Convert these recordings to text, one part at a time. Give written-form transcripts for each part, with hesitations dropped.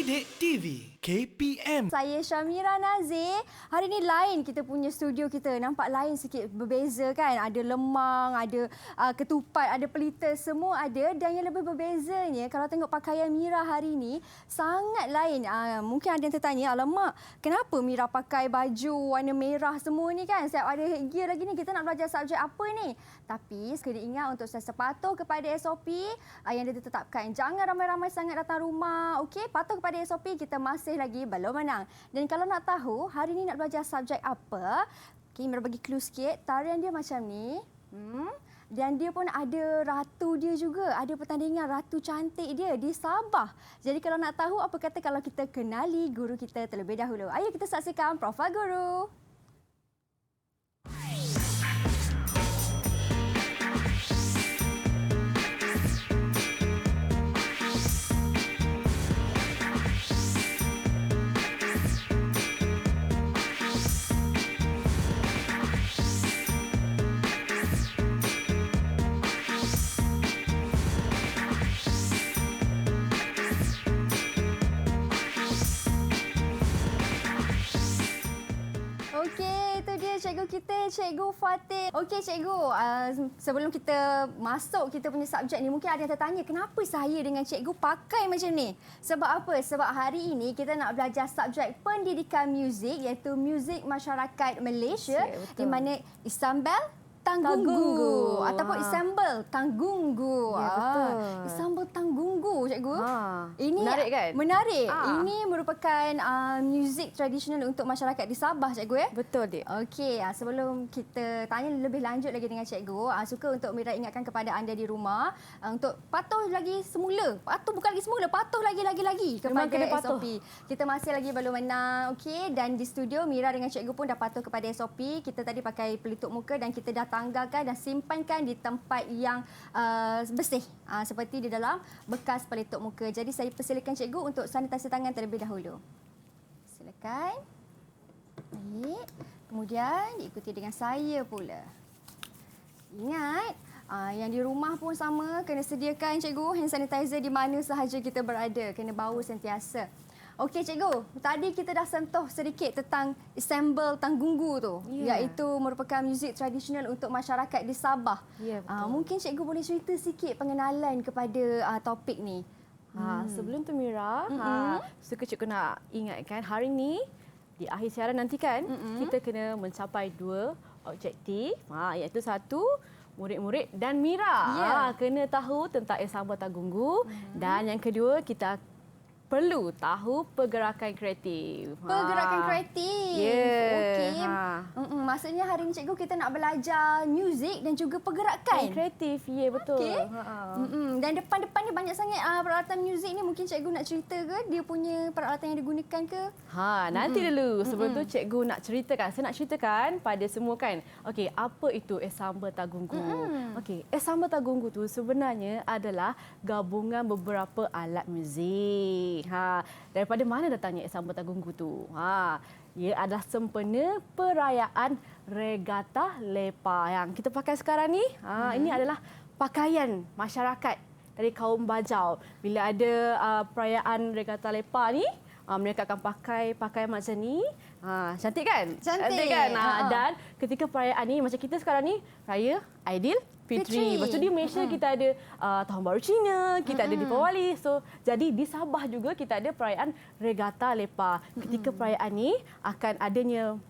Didik TV KPM. Saya Syamira Nazir. Hari ni lain kita punya studio kita. Nampak lain sikit, berbeza kan? Ada lemang, ada ketupat, ada pelita, semua ada. Dan yang lebih berbezanya, kalau tengok pakaian Mira hari ni, sangat lain. Mungkin ada yang tertanya, alamak, kenapa Mira pakai baju warna merah semua ni kan? Siap ada headgear lagi ni, kita nak belajar subjek apa ni? Tapi sekali ingat untuk sentiasa patuh kepada SOP yang ditetapkan. Jangan ramai-ramai sangat datang rumah. Okey, patuh kepada SOP, kita masih lagi belum menang. Dan kalau nak tahu hari ni nak belajar subjek apa, okay, Mira bagi clue sikit. Tarian dia macam ni. Dan dia pun ada ratu dia juga. Ada pertandingan ratu cantik dia di Sabah. Jadi kalau nak tahu, apa kata kalau kita kenali guru kita terlebih dahulu. Ayo kita saksikan profil guru. Okey, itu dia cikgu kita, Cikgu Fatin. Okey cikgu, sebelum kita masuk kita punya subjek ni, mungkin ada yang tertanya, kenapa saya dengan cikgu pakai macam ni? Sebab apa? Sebab hari ini kita nak belajar subjek pendidikan muzik, iaitu muzik masyarakat Malaysia, di mana Isambel Tanggungu ataupun Isambel Tanggungu. Ya, betul. Isambel Tanggungu, cikgu. Ini menarik kan? Menarik. Ini merupakan muzik tradisional untuk masyarakat di Sabah, cikgu ya? Betul, Dik. Okey, sebelum kita tanya lebih lanjut lagi dengan cikgu, suka untuk Mira ingatkan kepada anda di rumah untuk patuh lagi semula. Patuh bukan lagi semula, patuh lagi kepada SOP. Kita masih lagi belum menang. Okey, dan di studio Mira dengan cikgu pun dah patuh kepada SOP. Kita tadi pakai pelitup muka dan kita dah tanggalkan dan simpankan di tempat yang bersih, seperti di dalam bekas pelitup muka. Jadi saya persilakan cikgu untuk sanitasi tangan terlebih dahulu. Silakan. Baik. Kemudian diikuti dengan saya pula. Ingat, yang di rumah pun sama, kena sediakan cikgu hand sanitizer di mana sahaja kita berada. Kena bau sentiasa. Okey cikgu, tadi kita dah sentuh sedikit tentang Isambel Tanggungu tu, iaitu merupakan muzik tradisional untuk masyarakat di Sabah. Mungkin cikgu boleh cerita sikit pengenalan kepada topik ni. Sebelum tu Mira, suka cikgu nak ingatkan hari ni di akhir siaran nanti kan, kita kena mencapai 2 objektif, iaitu 1, murid-murid dan Mira kena tahu tentang Isambel Tanggungu, dan yang kedua kita perlu tahu pergerakan kreatif. Pergerakan kreatif. Okey. Maksudnya hari ini cikgu kita nak belajar muzik dan juga pergerakan. Kreatif, ya betul. Okay. Dan depan-depan ni banyak sangat peralatan muzik ni. Mungkin cikgu nak cerita ke dia punya peralatan yang digunakan ke? Nanti dulu. Sebelum tu cikgu nak ceritakan. Saya nak ceritakan pada semua kan. Okey, apa itu Isambel Tanggungu? Okey, Isambel Tanggungu tu sebenarnya adalah gabungan beberapa alat muzik. Daripada mana datangnya Isambel Tanggungu tu? Ia adalah sempena perayaan Regatta Lepa yang kita pakai sekarang ni. Ini adalah pakaian masyarakat dari kaum Bajau. Bila ada perayaan Regatta Lepa ni, mereka akan pakai pakaian macam ni. Cantik kan? Cantik kan? Dan ketika perayaan ni, macam kita sekarang ni, Raya Aidilfitri. Lepas tu di Malaysia kita ada Tahun Baru Cina, kita ada Deepawali. So, jadi di Sabah juga kita ada perayaan Regatta Lepa. Ketika perayaan ni akan adanya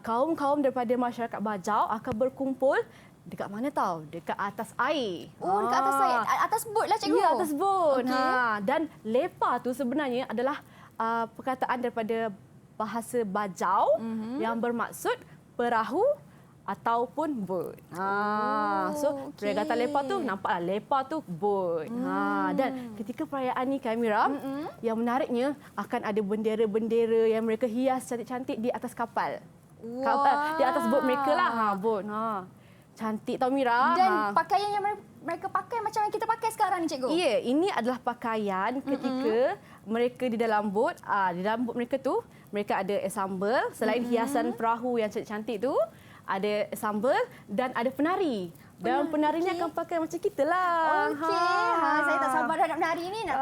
kaum-kaum daripada masyarakat Bajau akan berkumpul dekat mana tahu? Dekat atas air. Dekat atas air. Atas bot lah cikgu. Ya, atas bot. Okay. Dan lepa tu sebenarnya adalah perkataan daripada bahasa Bajau yang bermaksud perahu ataupun bot. So Regatta Lepa tu nampaklah lepa tu bot. Dan ketika perayaan ni Mira, yang menariknya akan ada bendera-bendera yang mereka hias cantik-cantik di atas kapal. Di atas bot mereka lah. Bot. Cantik tau Mira. Dan pakaian yang mereka pakai macam yang kita pakai sekarang ni cikgu. Ya, ini adalah pakaian ketika mereka di dalam bot. Di dalam bot mereka tu mereka ada Isambel, selain hiasan perahu yang cantik-cantik tu, ada Isambel dan ada penari. Dan penarinya akan pakai macam kita lah. Okey. Saya tak sabar dah nak menari ni, nak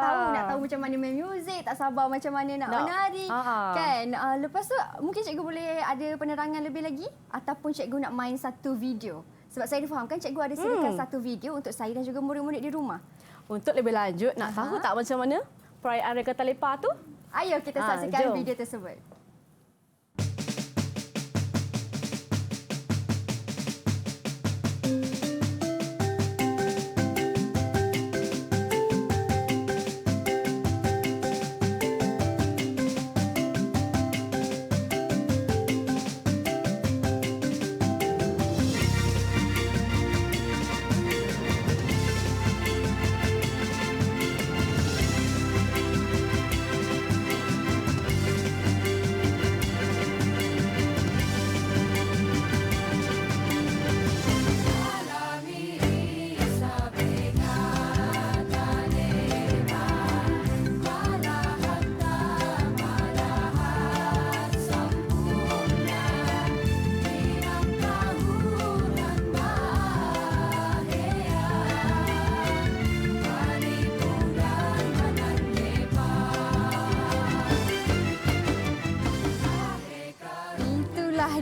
tahu macam mana main muzik, tak sabar macam mana nak menari. Kan? Lepas tu mungkin cikgu boleh ada penerangan lebih lagi ataupun cikgu nak main satu video. Sebab saya difahamkan cikgu ada sediakan satu video untuk saya dan juga murid-murid di rumah. Untuk lebih lanjut, nak tahu tak macam mana perayaan Regatta Lepa tu? Ayo kita saksikan jom. video tersebut.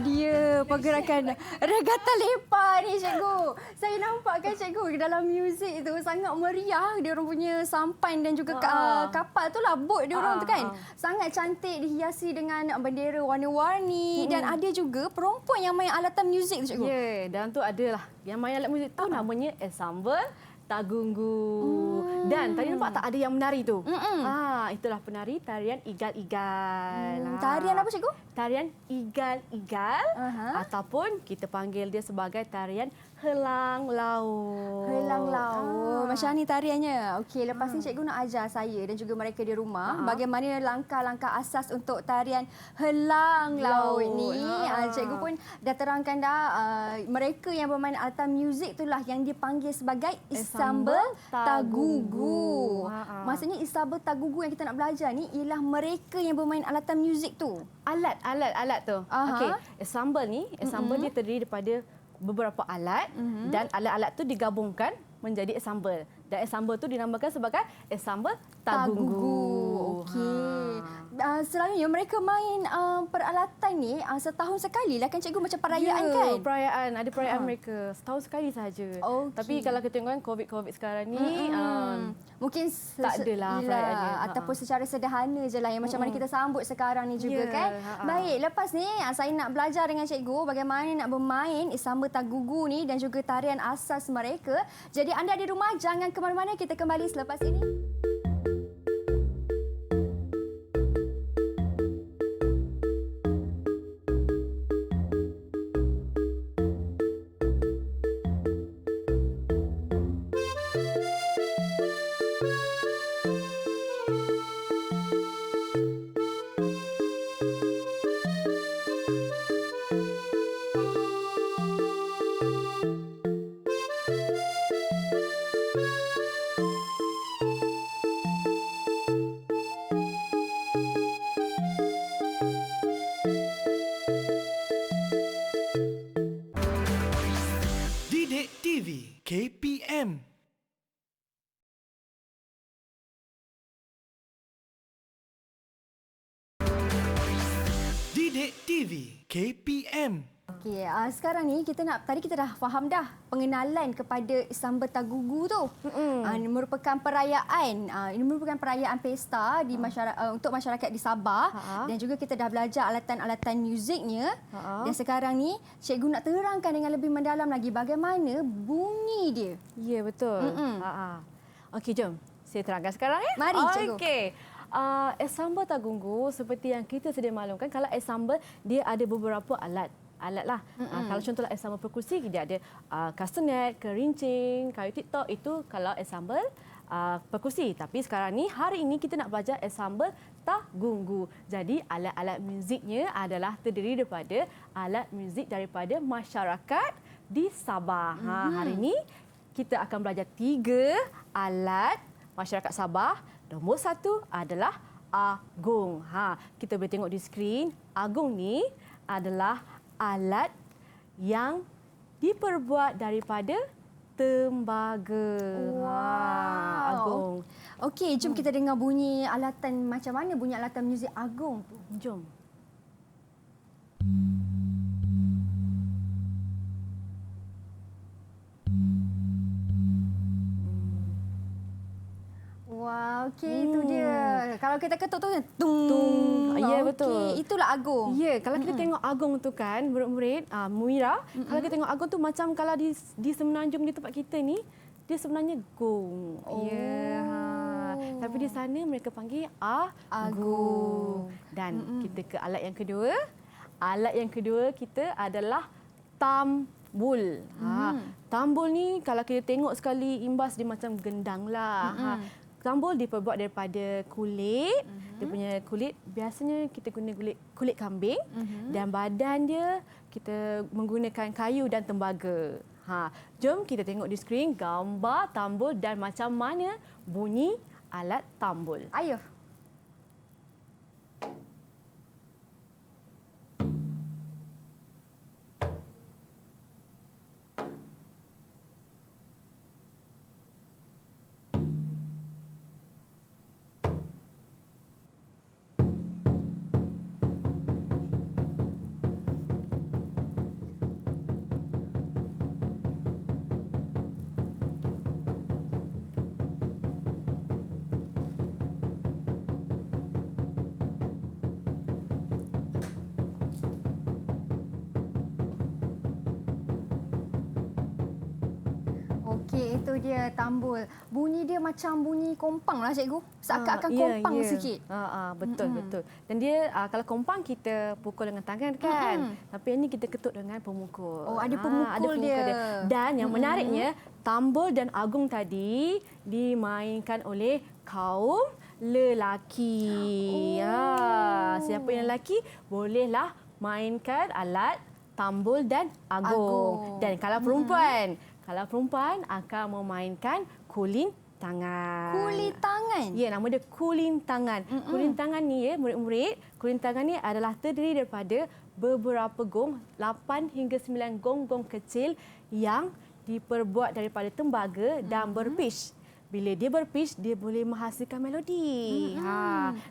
Dia pergerakan Regatta Lepa ni cikgu. Saya nampak kan cikgu dalam muzik tu sangat meriah. Dia orang punya sampan dan juga kapal tu lah, bot dia orang tu kan. Sangat cantik, dihiasi dengan bendera warna-warni dan ada juga perempuan yang main alatan muzik tu cikgu. Ya, dan tu adalah yang main alat muzik tu namanya ensemble Tagunggu. Dan tadi nampak tak ada yang menari tu? Itulah penari tarian igal-igal. Tarian apa cikgu? Tarian igal-igal ataupun kita panggil dia sebagai tarian helang laut. Helang laut. Macam ni tariannya. Okey, lepas ni cikgu nak ajar saya dan juga mereka di rumah bagaimana langkah-langkah asas untuk tarian helang laut ni. Cikgu pun dah terangkan dah mereka yang bermain alatan muzik itulah yang dipanggil sebagai ensemble Tagunggu. Maksudnya ensemble Tagunggu yang kita nak belajar ni ialah mereka yang bermain alatan muzik tu. Alat tu. Okey, ensemble ni, dia terdiri daripada beberapa alat dan alat-alat tu digabungkan menjadi ensemble. Dan ensemble tu dinamakan sebagai ensemble Tagunggu. Okey. Selalunya mereka main peralatan ni setahun sekali lah kan cikgu, macam perayaan kan? Perayaan. Ada perayaan mereka setahun sekali sahaja. Tapi kalau kita tengok kan COVID sekarang ni mungkin tak adalah perayaannya. Ataupun secara sederhana je lah yang macam mana kita sambut sekarang ni juga kan? Baik, lepas ni saya nak belajar dengan cikgu bagaimana nak bermain ensemble Tagunggu ni dan juga tarian asas mereka. Jadi anda di rumah jangan ke mana-mana, kita kembali selepas ini. Didik TV KPM. Didik TV KPM. Okey, sekarang ni tadi kita dah faham dah pengenalan kepada ensemble Tagunggu tu. Ini merupakan perayaan. Ini merupakan perayaan pesta di untuk masyarakat di Sabah dan juga kita dah belajar alatan-alatan muziknya. Dan sekarang ni cikgu nak terangkan dengan lebih mendalam lagi bagaimana bunyi dia. Ya, betul. Okey, jom. Saya terangkan sekarang ya. Mari cikgu. Okey. Ensemble Tagunggu seperti yang kita sedia maklumkan, kalau ensemble dia ada beberapa alat lah. Kalau contohlah ensemble perkusi, dia ada kastanet, kerincing, kayu TikTok, itu kalau ensemble perkusi. Tapi sekarang ni, hari ini kita nak belajar ensemble Tagunggu. Jadi alat-alat muziknya adalah terdiri daripada alat muzik daripada masyarakat di Sabah. Hari ini kita akan belajar 3 alat masyarakat Sabah. Nombor 1 adalah agung. Kita boleh tengok di skrin. Agung ni adalah alat yang diperbuat daripada tembaga. Agung. Okey, jom kita dengar bunyi alatan macam mana bunyi alatan muzik agung tu. Jom. Wah, okey itu dia. Kalau kita ketuk tu tung. Tung. Ya, betul. Okey, itulah agung. Ya, kalau kita tengok agung tu kan, murid-murid, Muira, kalau kita tengok agung tu macam kalau di Semenanjung di tempat kita ni, dia sebenarnya gong. Ya. Tapi di sana mereka panggil agung. Dan kita ke alat yang kedua. Alat yang kedua kita adalah tambul. Tambul ni kalau kita tengok sekali imbas dia macam gendang lah. Tambul diperbuat daripada kulit. Dia punya kulit biasanya kita guna kulit kambing dan badan dia kita menggunakan kayu dan tembaga. Jom kita tengok di skrin gambar tambul dan macam mana bunyi alat tambul. Ayuh. Okey, itu dia tambul. Bunyi dia macam bunyi kompang lah cikgu. Seakan-akan kompang sikit. Betul. Dan dia kalau kompang kita pukul dengan tangan kan. Tapi ini kita ketuk dengan pemukul. Oh, ada pemukul dia. Dan yang menariknya, tambul dan agung tadi dimainkan oleh kaum lelaki. Siapa yang lelaki bolehlah mainkan alat tambul dan agung. Dan kalau perempuan akan memainkan kulintangan. Kulintangan? Ya, nama dia kulintangan. Kulintangan ni ya, murid-murid, kulintangan ni adalah terdiri daripada beberapa gong, 8 hingga 9 gong-gong kecil yang diperbuat daripada tembaga dan berpitch. Bila dia berpitch, dia boleh menghasilkan melodi.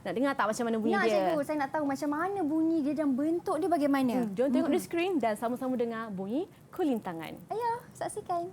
Nak dengar tak macam mana bunyi dia? Cikgu, saya nak tahu macam mana bunyi dia dan bentuk dia bagaimana. Jom tengok di skrin dan sama-sama dengar bunyi kulintangan. Ayo, saksikan.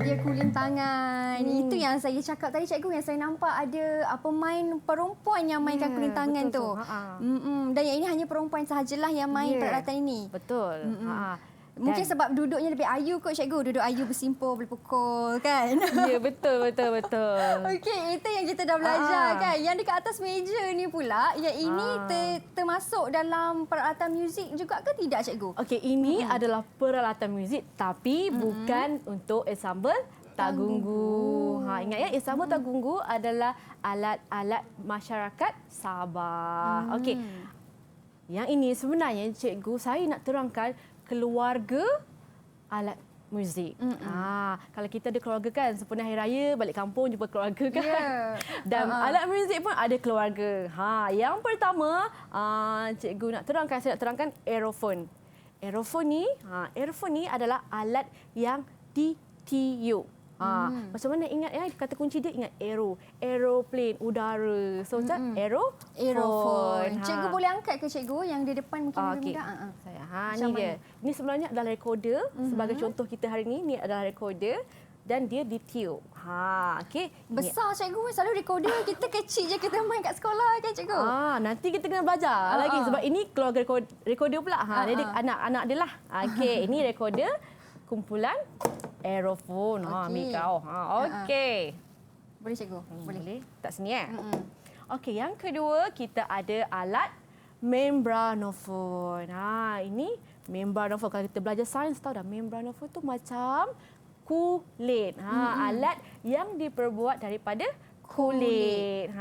Dia kulintangan. Itu yang saya cakap tadi cikgu, yang saya nampak ada pemain perempuan yang mainkan kulintangan tu. Dan yang ini hanya perempuan sahajalah yang main peralatan ini. Betul. Mungkin sebab duduknya lebih ayu kot cikgu. Duduk ayu bersimpul, boleh pukul kan. Ya, betul. Okey, itu yang kita dah belajar kan. Yang dekat atas meja ni pula, yang ini termasuk dalam peralatan muzik juga ke tidak cikgu? Okey, ini adalah peralatan muzik tapi bukan untuk ensemble Tagunggu. Ingat ya, ensemble Tagunggu adalah alat-alat masyarakat Sabah. Okey. Yang ini sebenarnya cikgu saya nak terangkan keluarga alat muzik. Kalau kita ada keluarga kan, sempena hari raya balik kampung jumpa keluarga kan. Dan alat muzik pun ada keluarga. Yang pertama cikgu nak terangkan, saya nak terangkan aerophone. Aerophone ni adalah alat yang ditiup. Macam mana ingat ya, kata kunci dia ingat aeroplane, udara. So macam aerophone. Cikgu boleh angkat ke cikgu yang di depan mungkin boleh mudah. Saya ni dia. Ini sebenarnya adalah recorder. Sebagai contoh kita hari ini adalah recorder dan dia ditiup. Okey. Besar cikgu, selalu recorder kita kecil je kita main kat sekolah kan cikgu. Nanti kita kena belajar lagi sebab ini keluarga recorder pula. Jadi anak-anak dia lah. Okey, ini recorder kumpulan aerophone. Ambil kau. Okey. Boleh cikgu? Boleh. Tak sini Okey, yang kedua kita ada alat membranofon. Ini membranofon. Kalau kita belajar sains tahu dah membranofon tu macam kulit. Alat yang diperbuat daripada kulit.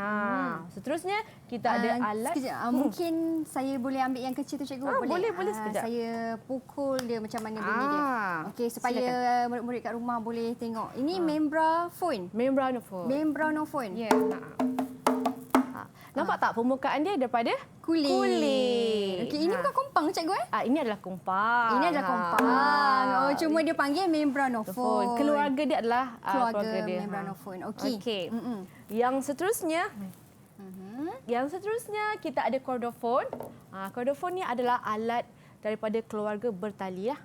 Seterusnya kita ada alat. Sekejap, mungkin saya boleh ambil yang kecil tu cikgu? Boleh sekejap. Saya pukul dia macam mana bunyi dia. Okey, supaya murid-murid kat rumah boleh tengok. Ini membranofon. Membranofon. Ya. Nampak tak permukaan dia daripada kulit. Okey, ini bukan kompang cikgu Ini adalah kompang. Ini adalah kompang. Cuma dia panggil membranofon. Keluarga dia adalah keluarga dia. membranofon. Okey. Yang seterusnya kita ada kordofon. Kordofon ni adalah alat daripada keluarga bertali lah.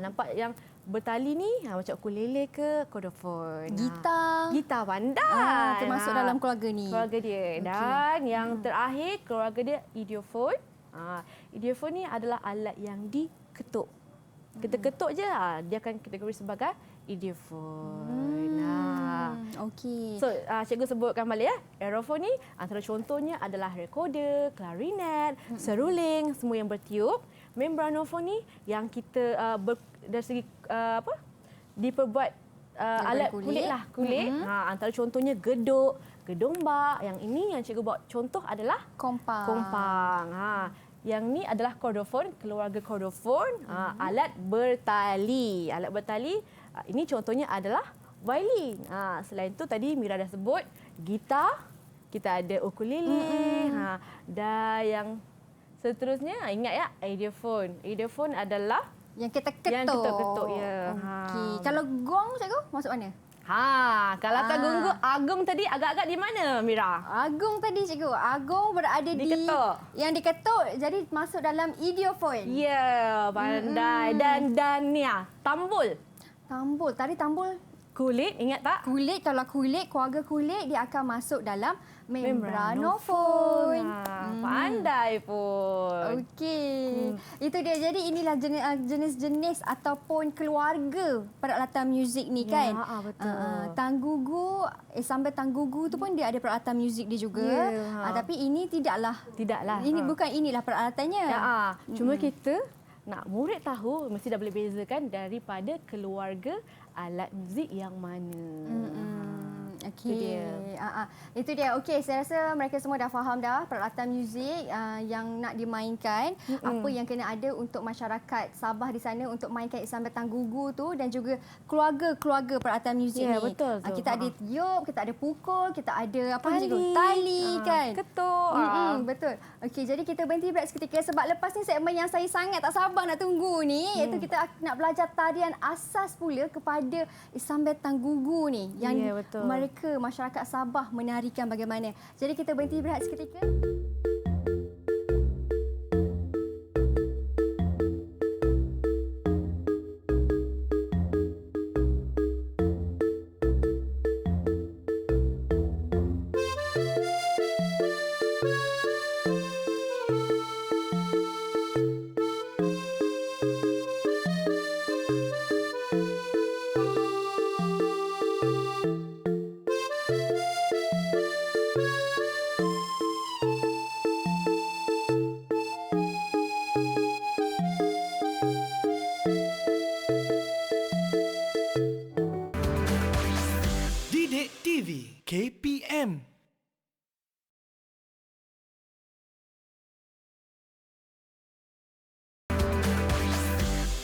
Nampak yang bertali ni macam ukulele ke kordofon. Gitar pandai. Termasuk dalam keluarga ni. Keluarga dia. Dan yang terakhir keluarga dia idiofon. Idiofon ni adalah alat yang diketuk. Kita ketuk je dia akan kategori sebagai idiofon. Okey. So, cikgu sebutkan balik aerofon ni antara contohnya adalah recorder, klarinet, seruling, semua yang bertiup. Membranofon ni yang kita dari segi diperbuat alat kulit. Antara contohnya gedung bak. Yang ini yang cikgu buat contoh adalah kompang. Yang ni adalah kordofon, keluarga kordofon, alat bertali. Alat bertali ini contohnya adalah violin. Selain itu tadi Mira dah sebut gitar, kita ada ukulele. Dan yang seterusnya ingat ya, idiofon. Idiofon adalah yang kita ketuk. Yang kita ketuk ya. Okey. Kalau gong cikgu masuk mana? Kalau tanggung agung tadi agak-agak di mana Mira? Agung tadi cikgu. Agung berada diketuk. Yang diketuk jadi masuk dalam idiofon. Ya, pandai. Dan ni tambul. Tambul. Tadi tambul kulit, ingat tak? Kulit, kalau kulit, keluarga kulit dia akan masuk dalam membranofon. Pandai pun. Okey. Itu dia. Jadi inilah jenis-jenis ataupun keluarga peralatan muzik ni kan. Betul. Tanggugu, sambil tanggugu tu pun dia ada peralatan muzik dia juga. Tapi ini tidaklah. Ini bukan inilah peralatannya. Cuma kita nak murid tahu mesti dah boleh bezakan daripada keluarga alat muzik yang mana. Okey. Itu dia. Okey, saya rasa mereka semua dah faham dah peralatan muzik yang nak dimainkan, apa yang kena ada untuk masyarakat Sabah di sana untuk mainkan Ihsan Betang Gugu tu dan juga keluarga-keluarga peralatan muzik ni. Betul. Kita ada tiup, kita ada pukul, kita ada apa tali kan. Ketuk. Betul. Okey, jadi kita berhenti berehat seketika sebab lepas ni segmen yang saya sangat tak sabar nak tunggu ni iaitu kita nak belajar tarian asas pula kepada Ihsan Betang Gugu ni yang mereka masyarakat Sabah menarikan bagaimana. Jadi kita berhenti berehat seketika. Didik TV KPM.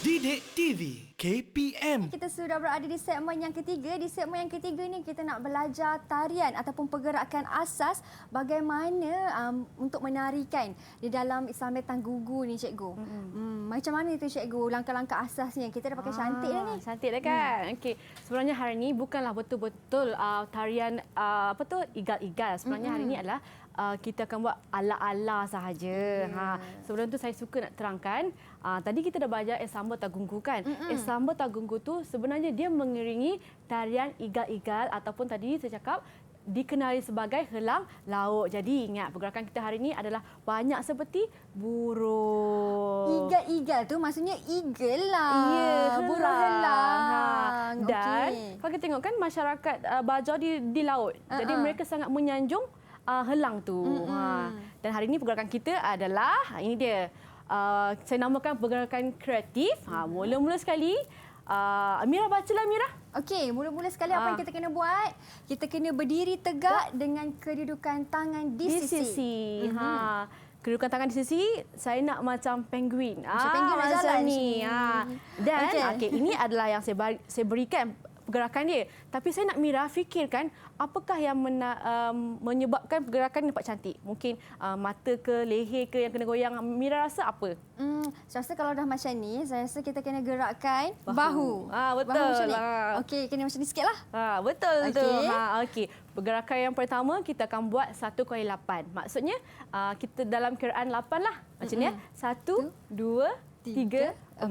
Didik TV KPM. Kita sudah berada di segmen yang ketiga. Di segmen yang ketiga ni kita nak belajar tarian ataupun pergerakan asas bagaimana untuk menarikan di dalam Ihsan Betang Gugu ni cikgu. Macam mana itu cikgu langkah-langkah asasnya? Kita dah pakai cantik dah ni. Cantik dah kan? Okey. Sebenarnya hari ini bukanlah betul-betul tarian igal-igal. Sebenarnya hari ini adalah kita akan buat ala-ala sahaja. Sebelum tu saya suka nak terangkan, tadi kita dah belajar Ihsan Betang Gugu kan? Ihsan Betang Gugu tu sebenarnya dia mengiringi tarian igal-igal ataupun tadi saya cakap dikenali sebagai helang laut. Jadi ingat pergerakan kita hari ini adalah banyak seperti burung. Igal-igal tu maksudnya eagle lah. Ya, burung helang. Dan kalau kita tengok kan masyarakat Bajau di laut. Jadi mereka sangat menyanjung helang tu. Dan hari ini pergerakan kita adalah ini dia. Saya namakan pergerakan kreatif. Mula-mula sekali Mira bacalah Mira. Okey, mula-mula sekali apa yang kita kena buat? Kita kena berdiri tegak dengan kedudukan tangan di sisi. Kedudukan tangan di sisi, saya nak macam penguin. Macam penguin nak jalan ni. Dan ini adalah yang saya berikan pergerakan dia. Tapi saya nak Mira fikirkan apakah yang menyebabkan pergerakan nampak cantik. Mungkin mata ke, leher ke yang kena goyang. Mira rasa apa? Saya rasa kalau dah macam ni, saya rasa kita kena gerakkan bahu. Betul. Bahu macam ni. Okey, kena macam ni sikitlah. Betul tu. Okey. Pergerakan yang pertama kita akan buat 1x8. Maksudnya kita dalam kiraan 8 lah. Macam ni 1, 2, 3, 4,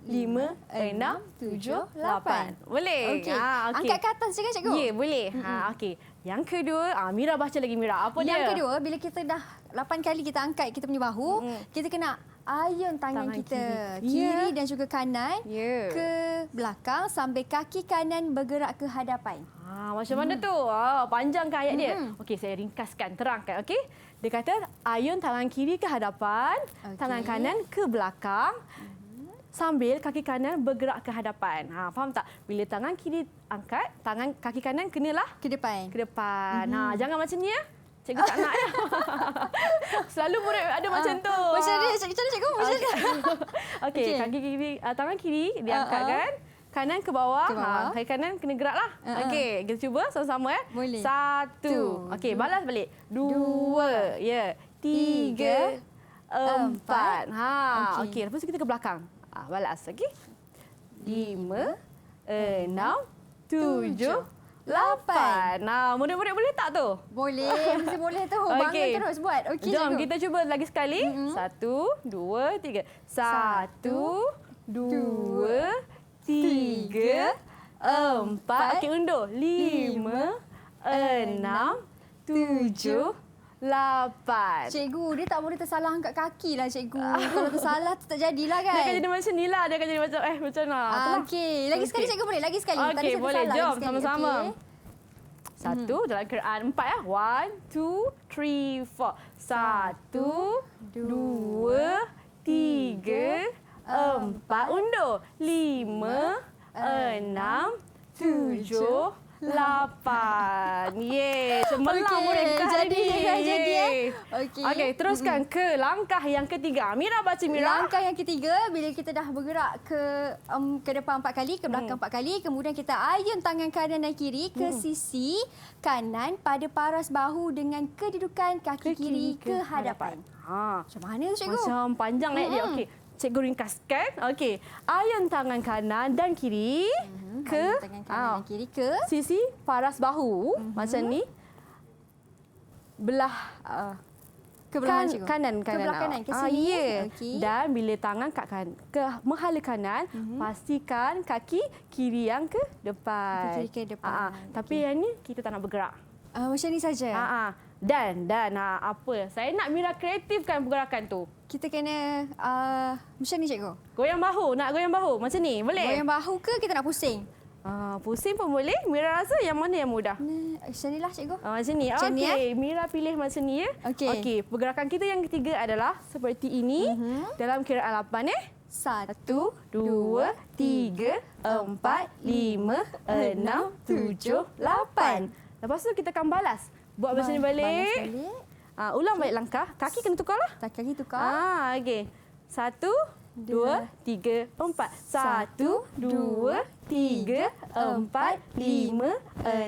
5, 6, 7, 8. Boleh? Okey. Angkat ke atas je kan cikgu? Ya, boleh. Okey. Yang kedua, Mira baca lagi Mira. Apa dia? Yang kedua, bila kita dah 8 kali kita angkat kita punya bahu, kita kena ayun tangan kita kiri dan juga kanan ke belakang sambil kaki kanan bergerak ke hadapan. Macam mana tu? Panjang kan ayat dia? Okey, saya ringkaskan, terangkan. Okey. Dia kata ayun tangan kiri ke hadapan, tangan kanan ke belakang. Sambil kaki kanan bergerak ke hadapan. Faham tak? Bila tangan kiri angkat, kaki kanan kenalah ke depan. Ke depan. Jangan macam ni ya. Cikgu tak nak ya. Selalu murid ada macam tu. Macam ni, cikgu? Macam ni. Okey, kaki kiri, tangan kiri diangkat kan. Kanan ke bawah. Kaki kanan kena geraklah. Okey, kita cuba sama-sama ya. Boleh. 1. Okey, balas balik. 2. Ya. 3. 4. Okey, lepas tu kita ke belakang. Balas. Okey. 5, 6, 7, 8. Murid-murid boleh tak tu? Boleh, mesti boleh tu. Bangun terus buat. Okey, jom cikgu. kita cuba lagi sekali. 1, 2, 3. 1, 2, 3, 4. Okey, undur. 5, 6, 7, 8. Cikgu, dia tak boleh tersalah angkat kaki lah cikgu. Kalau tersalah tu tak jadilah kan. Dia akan jadi macam ni lah. Dia akan jadi macam macam mana. Okey, lagi sekali cikgu boleh? Lagi sekali. Okey, boleh. Jom sama-sama. Okay. 1 dalam kiraan 4 ya. 1, 2, 3, 4. 1, 2, 3, 4. Undur. 5, 6, 7, 8. Yeay, cemerlang murid kita hari ini. Jadi. Okey, teruskan ke langkah yang ketiga. Mira baca Mira. Langkah yang ketiga, bila kita dah bergerak ke depan 4 kali, ke belakang 4 kali, kemudian kita ayun tangan kanan dan kiri ke sisi kanan pada paras bahu dengan kedudukan kaki kiri ke hadapan. Macam mana tu cikgu? Macam panjang dia. Okey. Cikgu ringkaskan. Okey. Ayun tangan kanan dan kiri ke tangan kanan dan kiri ke sisi paras bahu macam ni. Belah ke belakang cikgu. Kanan. Ke belah kanan ke sini. Okey. Dan bila tangan ke menghala kanan, pastikan kaki kiri yang ke depan. Kaki kiri ke depan. Tapi yang ni kita tak nak bergerak. Macam ni saja. Dan apa? Saya nak Mira kreatifkan pergerakan tu. Kita kena macam ni cikgu. Goyang bahu, nak goyang bahu macam ni. Boleh? Goyang bahu ke kita nak pusing? Pusing pun boleh. Mira rasa yang mana yang mudah? Macam ni lah cikgu. Macam ni. Okey, Mira pilih macam ni ya. Okey, pergerakan kita yang ketiga adalah seperti ini. Dalam kiraan 8 1, 2, 3, 4, 5, 6, 7, 8. Lepas tu kita akan balas. Buat macam ni balik. Ulang balik langkah. Kaki kena tukar lah. Kaki tukar. Okey. 1, 2, 3, 4. 1, 2, 3, 4, 5,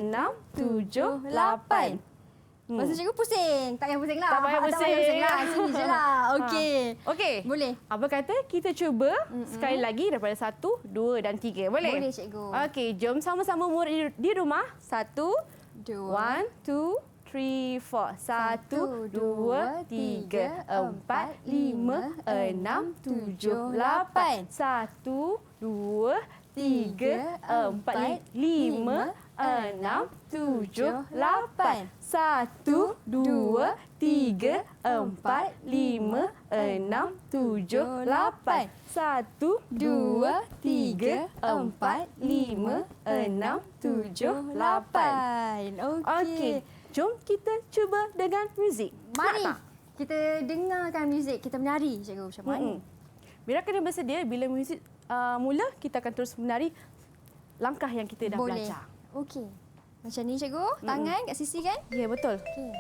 6, 7, 8. Lepas tu cikgu pusing. Tak payah pusing lah. Tak payah pusing. Tak payah pusing lah. Sini je lah. Okey. Okey. Boleh. Apa kata kita cuba sekali lagi daripada 1, 2 dan 3. Boleh? Boleh cikgu. Okey, jom sama-sama murid di rumah. 1, 1, 2, 3, 4. 1, 2, 3, 4, 5, 6, 7, 8. 1, 2, 3, 4, 5, 6, 7, 8. 1, 2, 3, 4, 5, 6, 7, 8. 1, 2, 3, 4, 5, 6, 7, 8. Okey. jom kita cuba dengan muzik. Mari Nak tak? kita dengarkan muzik, kita menari cikgu macam mana? Mira kena bersedia bila muzik mula, kita akan terus menari langkah yang kita dah Boleh. belajar. Okey. Macam ni cikgu, tangan kat sisi kan? Ya, betul. Okey.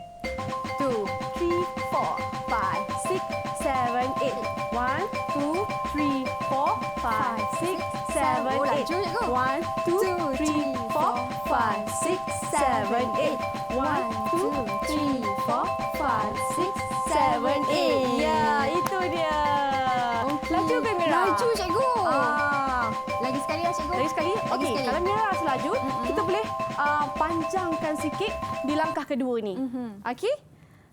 2, 3, 4, 5, 6, 7, 8. 1, 2, 3, 4, 5, 6, 7, Oh, 8. laju, cikgu. 1, 2, 3, 4, 5, 6, 7, 8. 1, 2, 3, 4, 5, 6, 7, 8. Ya, itu dia. Okey. Laju ke Mira? Laju cikgu. Ah. Lagi sekali lah cikgu. Lagi sekali? Lagi Okey, sekali. kalau Mira rasa laju, kita boleh panjangkan sikit di langkah kedua ni. Okey?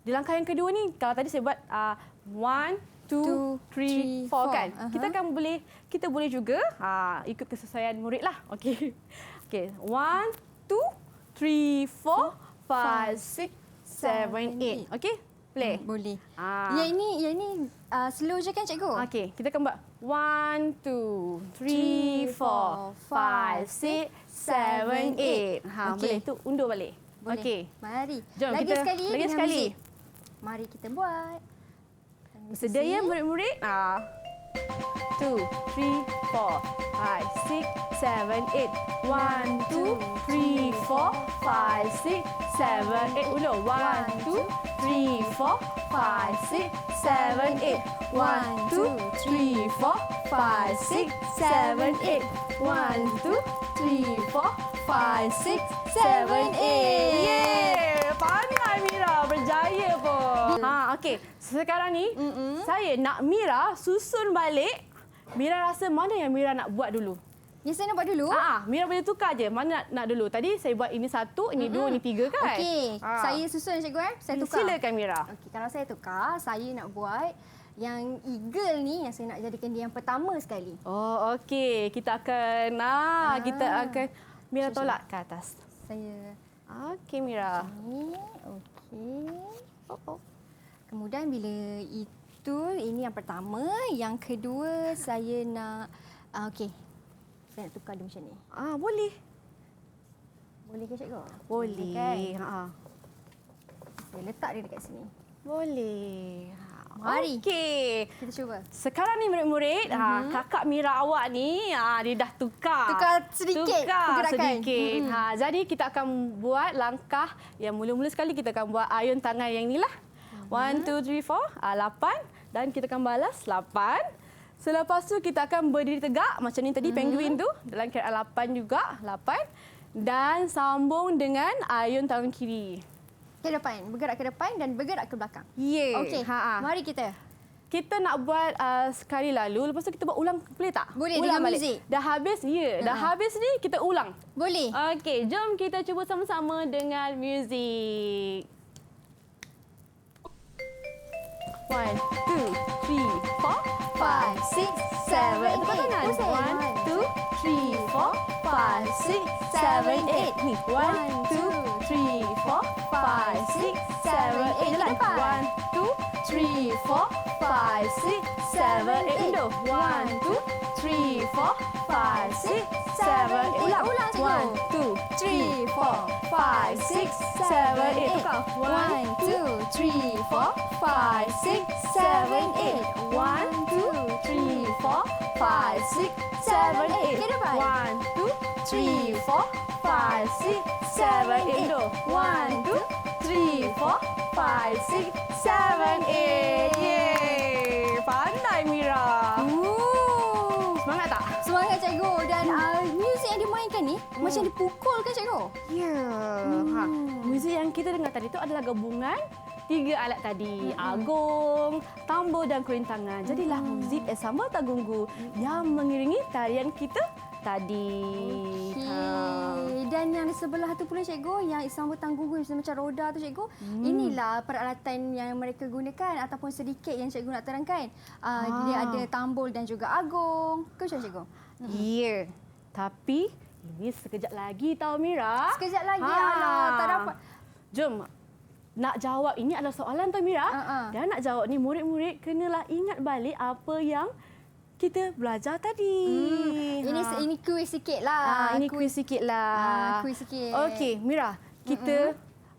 Di langkah yang kedua ni, kalau tadi saya buat 1, 2, 3, 4 kan? Kita boleh juga ikut kesesuaian murid lah. Okey. Okey, 1, 2, 3, 4, 5, 6, 7, 8. Okey? Play. Boleh. Ah. Yang ini slow je kan cikgu? Okey, kita akan buat 1, 2, 3, 4, 5, 6, 7, 8. Okey. Boleh tu undur balik. Boleh. Okey. Mari. Jom lagi kita sekali lagi dengan sekali. muzik. Mari kita buat. Bersedia ya murid-murid? 2, 3, 4, 5, 6, 7, 8. 1, 2, 3, 4, 5, 6, 7, 8. Ulang. 1, 2, 3, 4, 5, 6, 7, 8. 1, 2, 3, 4, 5, 6, 7, 8. 1, 2, 3, 4, 5, 6, 7, 8. Yeay! Pandai Mira, berjaya pun. Okey. Sekarang ni, saya nak Mira susun balik. Mira rasa mana yang Mira nak buat dulu? Yang saya nak buat dulu. Mira boleh tukar je. Mana nak dulu? Tadi saya buat ini 1, ini 2, ini 3 kan? Okey. Saya susun cikgu Saya tukar. Silakan Mira. Okey, kalau saya tukar, saya nak buat yang eagle ni yang saya nak jadikan dia yang pertama sekali. Oh, okey. Kita akan kita akan Mira tolak ke atas. Saya Okey Mira. ni, okey. Kemudian bila itu, ini yang pertama, yang kedua saya nak okey. Saya nak tukar dia macam ni. Boleh. Boleh ke cikgu? Boleh. Kan? Saya letak dia dekat sini. Boleh. Mari. Okey. Kita cuba. Sekarang ni murid-murid, kakak Mira awak ni dia dah tukar. Tukar sedikit pergerakan. Sedikit. Jadi kita akan buat langkah yang mula-mula sekali kita akan buat ayun tangan yang inilah. 1, 2, 3, 4, 8 dan kita akan balas 8. Selepas tu kita akan berdiri tegak macam ni tadi penguin tu dalam keadaan 8 juga, 8 dan sambung dengan ayun tangan kiri. Ke depan, bergerak ke depan dan bergerak ke belakang. Ya. Okey. Mari kita. Kita nak buat sekali lalu, lepas tu kita buat ulang, boleh tak? Boleh, ulang dengan muzik. Dah habis? Ya. Dah habis ni, kita ulang. Boleh. Okey, jom kita cuba sama-sama dengan muzik. 1, 2, 3, 4, 5, 6, 7, 8. Tangan. 1, 2, 3, 4, 5, 6, 7, 8. Ni. 1, 2, 3, 4, 5, 6, 7, 8. Jalan. 1, 2, 3, 4, 5, 6, 7, 8. Undur. 1, 2, 3, 4, 5, 6, 7, 8. Ulang. Ulang, cikgu. 1, 2, 3, 4, 5, 6, 7, 8. Tukar. 1, 2, 3, 4, 5, 6, 7, 8. 1, 2, 3, 4, 5, 6, 7, 8. Ke depan. 1, 2, 3, 4, 5, 6, 7, 8. Undur. 1, 2, 3, 4, 5, 6, 7, 8. Yeay! Pandai Mira. Semangat tak? Semangat cikgu dan muzik yang dimainkan ni macam dipukul kan cikgu? Ya. Muzik yang kita dengar tadi tu adalah gabungan 3 alat tadi. Agung, tambur dan kulintangan. Jadilah muzik Sambal Tagunggu yang mengiringi tarian kita tadi. Okey. Dan yang sebelah tu pula cikgu, yang sambal tanggung macam roda tu cikgu, inilah peralatan yang mereka gunakan ataupun sedikit yang cikgu nak terangkan. Dia ada tambul dan juga agung. Ke macam cikgu? Ya. Tapi ini sekejap lagi tau Mira. Sekejap lagi. Alah, tak dapat. Jom. Nak jawab ini adalah soalan tau Mira. Dan nak jawab ni murid-murid kenalah ingat balik apa yang kita belajar tadi. Ini kuis sikit lah. Ini kuis sikit lah. Kuis sikit. Okey, Mira. Kita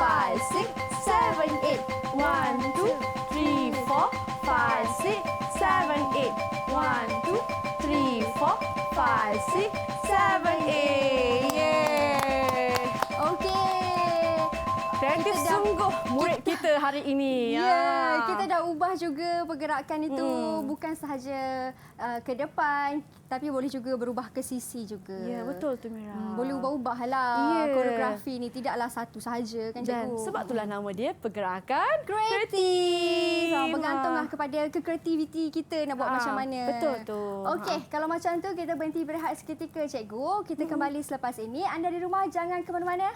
5, 6, 7, 8. 1, 2, 3, 4, 5, 6, 7, 8. 1, 2, 3, 4, 5, 6, 7, 8. Yeay! Okey. Kreatif Kita dah- sungguh murid kita hari ini. Ya, kita dah ubah juga pergerakan itu bukan sahaja ke depan tapi boleh juga berubah ke sisi juga. Ya, betul tu Mira. Boleh ubah-ubah lah Ya. koreografi ni, tidaklah satu sahaja kan Dan cikgu. sebab itulah nama dia pergerakan kreatif. kreatif. Bergantunglah kepada kekreativiti kita nak buat macam mana. Betul tu. Okey, kalau macam tu kita berhenti berehat seketika cikgu. Kita kembali selepas ini. Anda di rumah jangan ke mana-mana.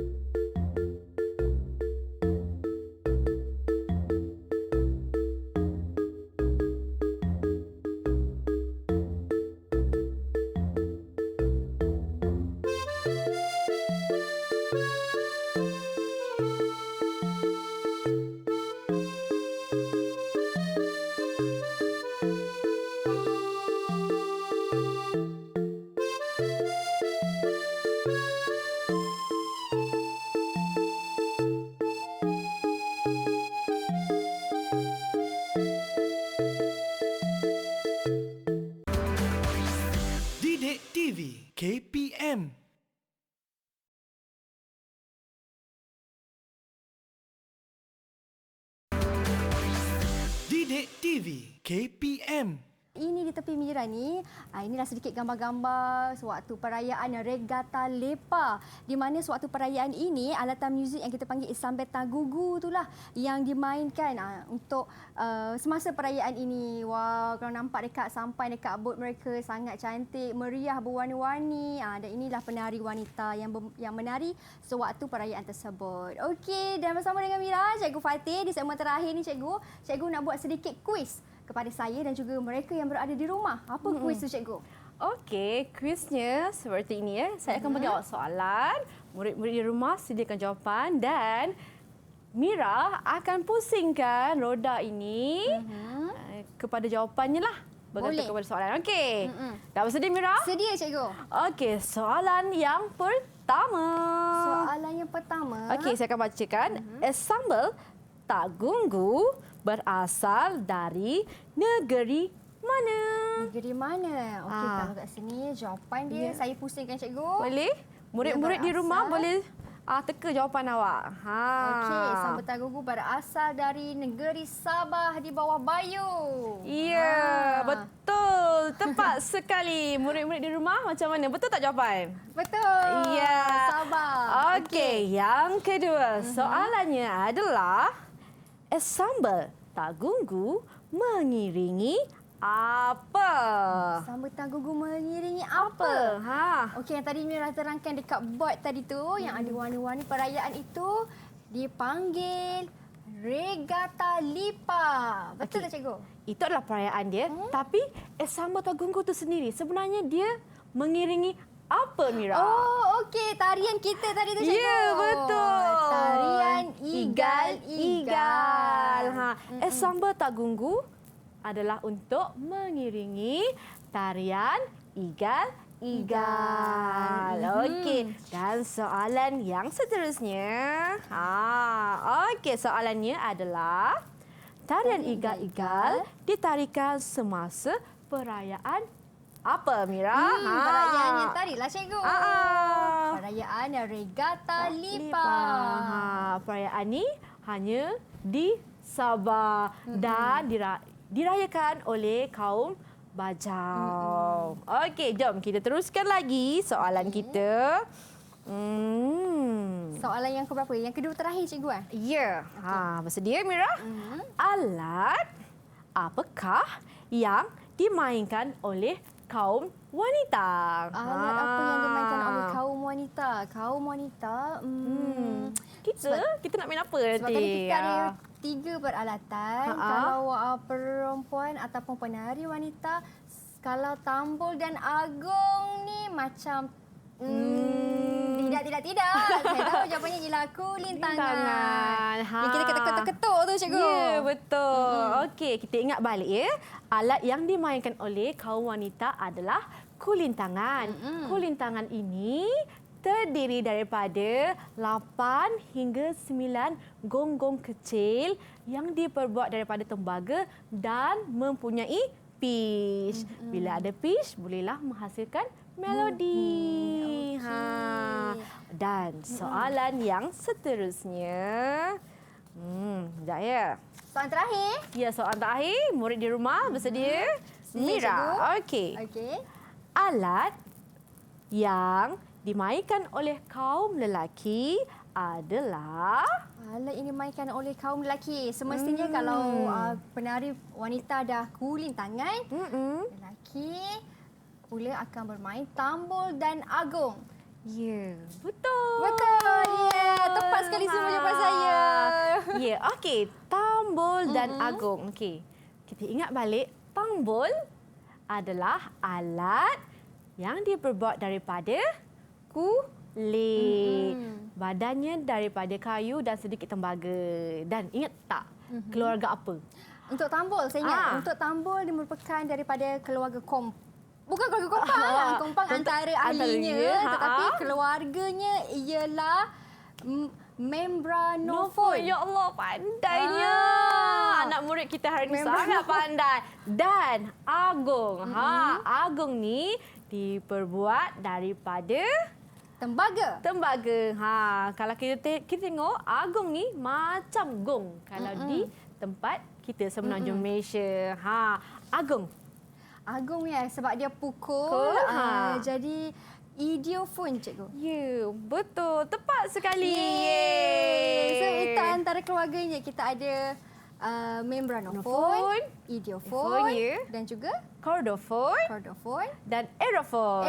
Didik TV KPM. Didik TV KPM. Ini di tepi Mira ni, inilah sedikit gambar-gambar sewaktu perayaan Regatta Lepa. Di mana sewaktu perayaan ini, alatan muzik yang kita panggil Sambeta Gugu itulah yang dimainkan untuk semasa perayaan ini. Wah, kalau nampak sampai dekat bot mereka sangat cantik, meriah, berwarna-warni. Dan inilah penari wanita yang menari sewaktu perayaan tersebut. Okey, dan bersama dengan Mira, Cikgu Fatih di segmen terakhir ni cikgu nak buat sedikit kuis kepada saya dan juga mereka yang berada di rumah. Apa kuis tu cikgu? Okey, kuisnya seperti ini ya. Saya akan bagi awak soalan. Murid-murid di rumah sediakan jawapan dan Mira akan pusingkan roda ini kepada jawapannya lah. Bergantung Boleh. kepada soalan. Okey. Dah bersedia Mira? Sedia cikgu. Okey, soalan yang pertama. Soalan yang pertama. Okey, saya akan bacakan. Ensemble tak gunggu berasal dari negeri mana? Negeri mana? Okey, Ah. kalau kat sini jawapan dia Ya. saya pusingkan cikgu. Boleh? Murid-murid di rumah berasal- boleh teka jawapan awak. Okey, Sambal tak gunggu berasal dari negeri Sabah di bawah Bayu. Ya, betul. Tepat sekali. Murid-murid di rumah macam mana? Betul tak jawapan? Betul. Ya. Sabah. Okey, yang kedua. Soalannya adalah sambal tak gunggu mengiringi apa? Sambal tak gunggu mengiringi apa? Ha. Okey, yang tadi Mira terangkan dekat board tadi tu yang ada warna-warni perayaan itu dipanggil Regatta Lipa. Betul Okey. tak cikgu? Itu adalah perayaan dia, tapi sambal tak gunggu tu sendiri sebenarnya dia mengiringi apa, Mira? Oh, okey. Tarian kita tadi tu cikgu. Ya, betul. Tarian igal-igal. Igal. Sambal tak gunggu adalah untuk mengiringi tarian igal-igal. Okey, dan soalan yang seterusnya. Okey, soalannya adalah tarian igal-igal ditarikan semasa perayaan apa, Mira? Perayaan yang tadi lah cikgu. Perayaan Regatta Lipa. Perayaan ni hanya di Sabah dan dirayakan oleh kaum Bajau. Okey, jom kita teruskan lagi soalan kita. Soalan yang keberapa? Yang kedua terakhir cikgu eh? Ya. Bersedia, Mira? Alat apakah yang dimainkan oleh kaum wanita? Alat apa yang dimainkan oleh kaum wanita? Kaum wanita, Kita nak main apa nanti? sebab tadi kita ada 3 peralatan. Kalau perempuan ataupun penari wanita, kalau Tambul dan Agong ni macam tidak. Saya tahu jawapannya ialah kulintangan. Yang kita ketuk-ketuk tu cikgu. Ya, betul. Okey, kita ingat balik ya. Alat yang dimainkan oleh kaum wanita adalah kulintangan. Kulintangan ini terdiri daripada 8 hingga 9 gonggong kecil yang diperbuat daripada tembaga dan mempunyai pitch. Bila ada pitch, bolehlah menghasilkan melodi. Dan soalan yang seterusnya. Sekejap ya. Soalan terakhir. Ya, soalan terakhir. Murid di rumah bersedia? Mira. Okey. Okey. Alat yang dimainkan oleh kaum lelaki adalah Alat yang dimainkan oleh kaum lelaki. Semestinya kalau penari wanita dah kulintangan, lelaki pula akan bermain Tambul dan Agong. ya, betul. Betul. Ya, tepat sekali semua jawapan saya. Ya, okey. Tambul dan Agong. Okey. Kita ingat balik, tambul adalah alat yang diperbuat daripada kulit. Badannya daripada kayu dan sedikit tembaga. Dan ingat tak keluarga apa? Untuk Tambul, saya ingat. Untuk Tambul dia merupakan daripada keluarga bukan keluarga Kompang lah. Kompang antara ahlinya. Tetapi keluarganya ialah Membranophone. Ya Allah, pandainya. Anak murid kita hari ini sangat pandai. Dan Agong. Agong ni diperbuat daripada Tembaga. Kalau kita tengok Agong ni macam gong kalau di tempat kita semenanjung Malaysia. Agong. Agong ya, sebab dia pukul. Jadi idiophone cikgu. Ya, betul. Tepat sekali. So itu antara keluarganya. Kita ada membranophone, idiophone dan juga Chordophone dan aerophone.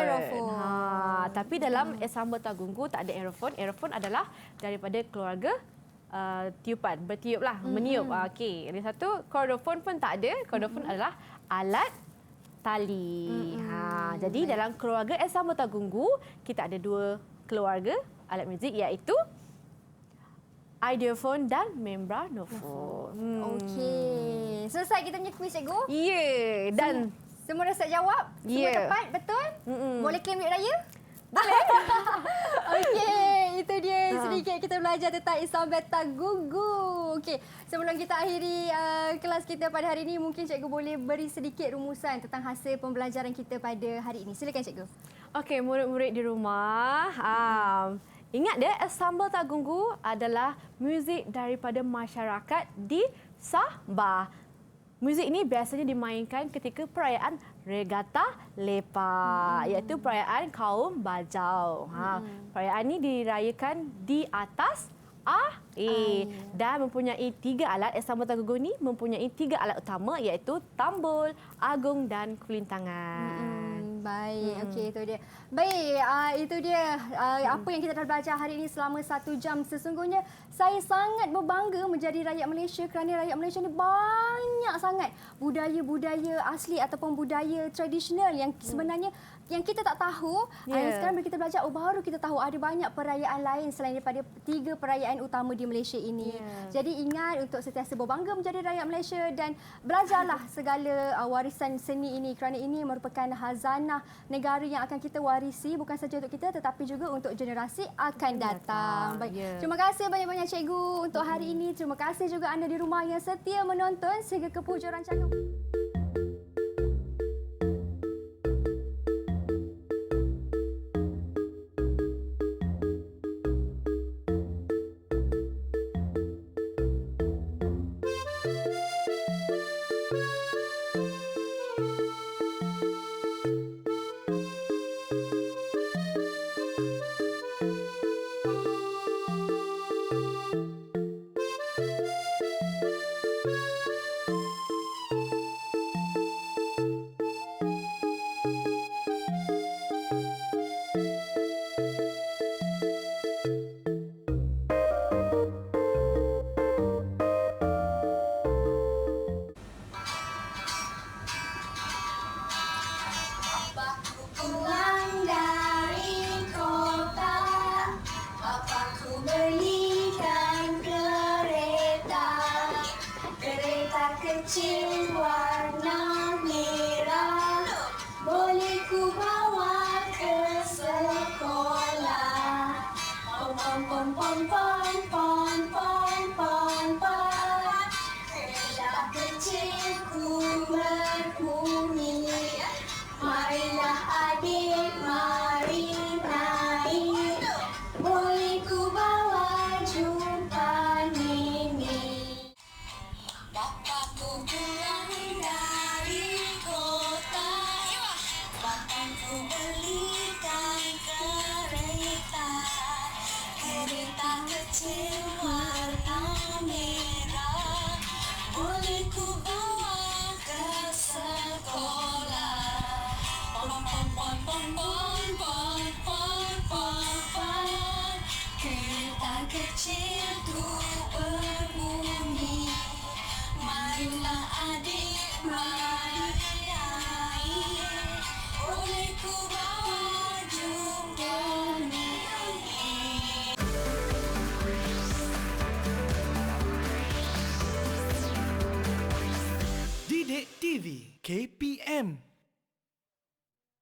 Tapi dalam sambal tak gunggu tak ada aerophone. Aerophone adalah daripada keluarga tiupan, bertiuplah, meniup. Okey, ada satu chordophone pun tak ada. Chordophone adalah alat tali. Jadi dalam keluarga sambal tak gunggu kita ada 2 keluarga alat muzik iaitu idiophone dan membranophone. okey. Selesai kita punya kuis cikgu. Ya, dan Semua dah siap jawab? Semua Ya. tepat? Betul? Boleh claim duit raya? Boleh. Okey, itu dia sedikit kita belajar tentang sambal tak gunggu. Okey, sebelum kita akhiri kelas kita pada hari ini, mungkin cikgu boleh beri sedikit rumusan tentang hasil pembelajaran kita pada hari ini. Silakan cikgu. Okey, murid-murid di rumah, ingat deh, Sambal Tak Gunggu adalah muzik daripada masyarakat di Sabah. Muzik ini biasanya dimainkan ketika perayaan Regatta Lepak, iaitu perayaan kaum Bajau. Perayaan ini dirayakan di atas air dan mempunyai 3 alat. Sambal Tak Gunggu ini mempunyai 3 alat utama, iaitu tambul, agung dan kulintangan. Baik, okey, itu dia. Baik, itu dia apa yang kita dah belajar hari ini selama 1 jam. Sesungguhnya saya sangat berbangga menjadi rakyat Malaysia kerana rakyat Malaysia ni banyak sangat budaya-budaya asli ataupun budaya tradisional yang sebenarnya yang kita tak tahu. Sekarang bila kita belajar, baru kita tahu ada banyak perayaan lain selain daripada 3 perayaan utama di Malaysia ini. Jadi ingat untuk sentiasa berbangga menjadi rakyat Malaysia dan belajarlah segala warisan seni ini kerana ini merupakan hazanah negara yang akan kita warisi bukan saja untuk kita tetapi juga untuk generasi akan datang. Baik. Terima kasih banyak-banyak cikgu untuk hari ini. Terima kasih juga anda di rumah yang setia menonton sehingga ke hujung rancangan. Pulang dari kota, papaku belikan kereta, kereta kecil warna merah, boleh ku bawa ke sekolah. Pom pom pom pom pom pom pom pom pom, kereta kecilku berbunyi. Marilah adik, mari naik, boleh ku bawa jumpa nenek. Bapakku pulang dari kota, bapakku belikan kereta, kereta kecil warna merah, boleh ku bawa ke sekolah. Pom pom pom pom pom pom pom pom pom, kereta kecilku berbunyi. Marilah adik, mari naik, boleh ku bawa jumpa nenek. Didik TV KPM